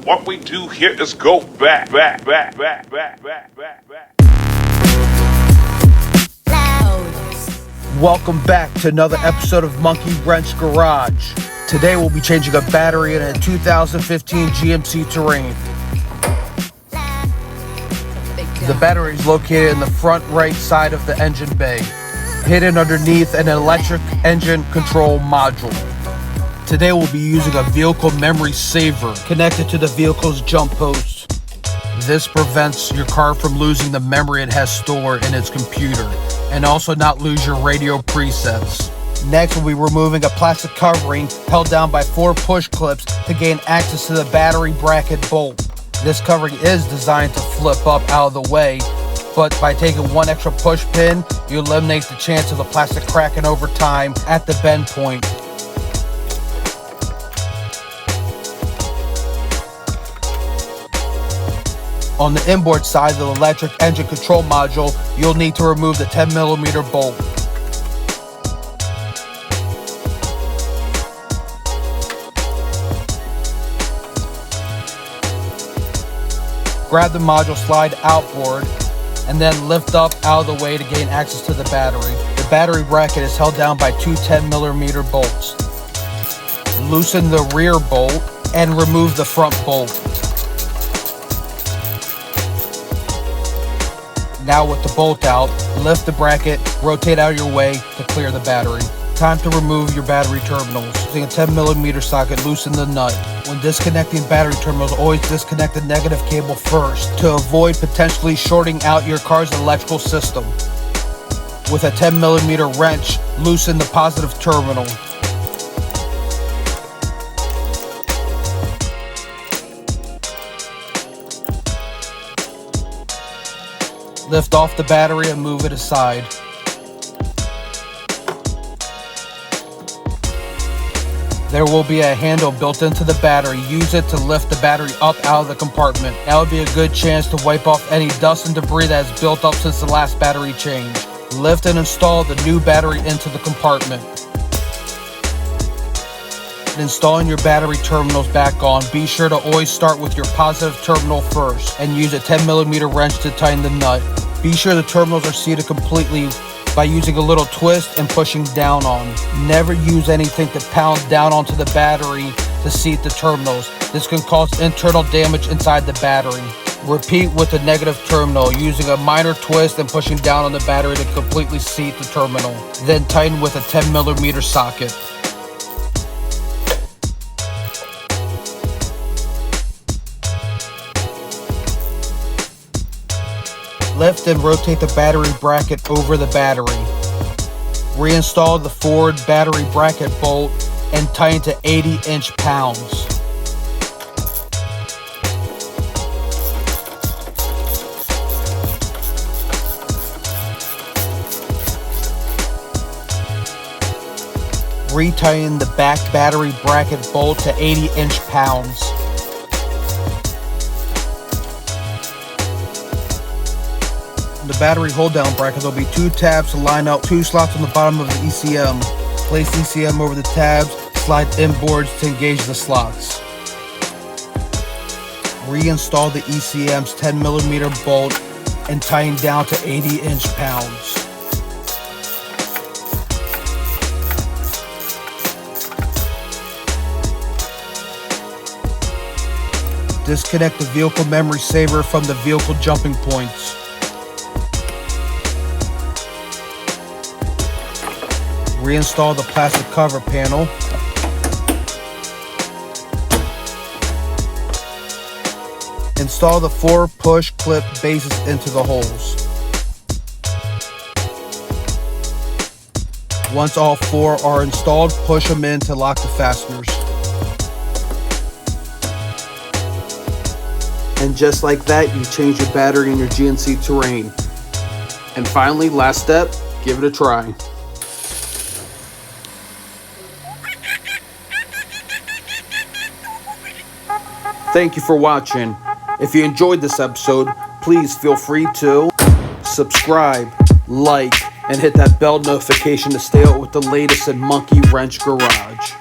What we do here is go back. Welcome back to another episode of Monkey Wrench Garage. Today we'll be changing a battery in a 2015 GMC Terrain. The battery is located in the front right side of the engine bay, hidden underneath an electric engine control module. Today we'll be using a vehicle memory saver connected to the vehicle's jump post. This prevents your car from losing the memory it has stored in its computer, and also not lose your radio presets. Next, we'll be removing a plastic covering held down by 4 push clips to gain access to the battery bracket bolt. This covering is designed to flip up out of the way, but by taking 1 extra push pin, you eliminate the chance of the plastic cracking over time at the bend point. On the inboard side of the electric engine control module, you'll need to remove the 10mm bolt. Grab the module slide outboard and then lift up out of the way to gain access to the battery. The battery bracket is held down by 2 10mm bolts. Loosen the rear bolt and remove the front bolt. Now with the bolt out, lift the bracket, rotate out of your way to clear the battery. Time to remove your battery terminals. Using a 10mm socket, loosen the nut. When disconnecting battery terminals, always disconnect the negative cable first to avoid potentially shorting out your car's electrical system. With a 10mm wrench, loosen the positive terminal. Lift off the battery and move it aside. There will be a handle built into the battery. Use it to lift the battery up out of the compartment. That would be a good chance to wipe off any dust and debris that has built up since the last battery change. Lift and install the new battery into the compartment. Installing your battery terminals back on, be sure to always start with your positive terminal first and use a 10mm wrench to tighten the nut. Be sure the terminals are seated completely by using a little twist and pushing down on. Never use anything to pound down onto the battery to seat the terminals. This can cause internal damage inside the battery. Repeat with the negative terminal, using a minor twist and pushing down on the battery to completely seat the terminal. Then tighten with a 10mm socket. Lift and rotate the battery bracket over the battery. Reinstall the forward battery bracket bolt and tighten to 80 inch-pounds. Retighten the back battery bracket bolt to 80 inch-pounds. The battery hold-down bracket, there will be 2 tabs to line up 2 slots on the bottom of the ECM. Place the ECM over the tabs, slide inboards to engage the slots. Reinstall the ECM's 10mm bolt and tighten down to 80 inch-pounds. Disconnect the vehicle memory saver from the vehicle jumping points. Reinstall the plastic cover panel. Install the 4 push clip bases into the holes. Once all 4 are installed, push them in to lock the fasteners. And just like that, you change your battery in your GMC Terrain. And finally, last step, give it a try. Thank you for watching. If you enjoyed this episode, please feel free to subscribe, like, and hit that bell notification to stay up with the latest in Monkey Wrench Garage.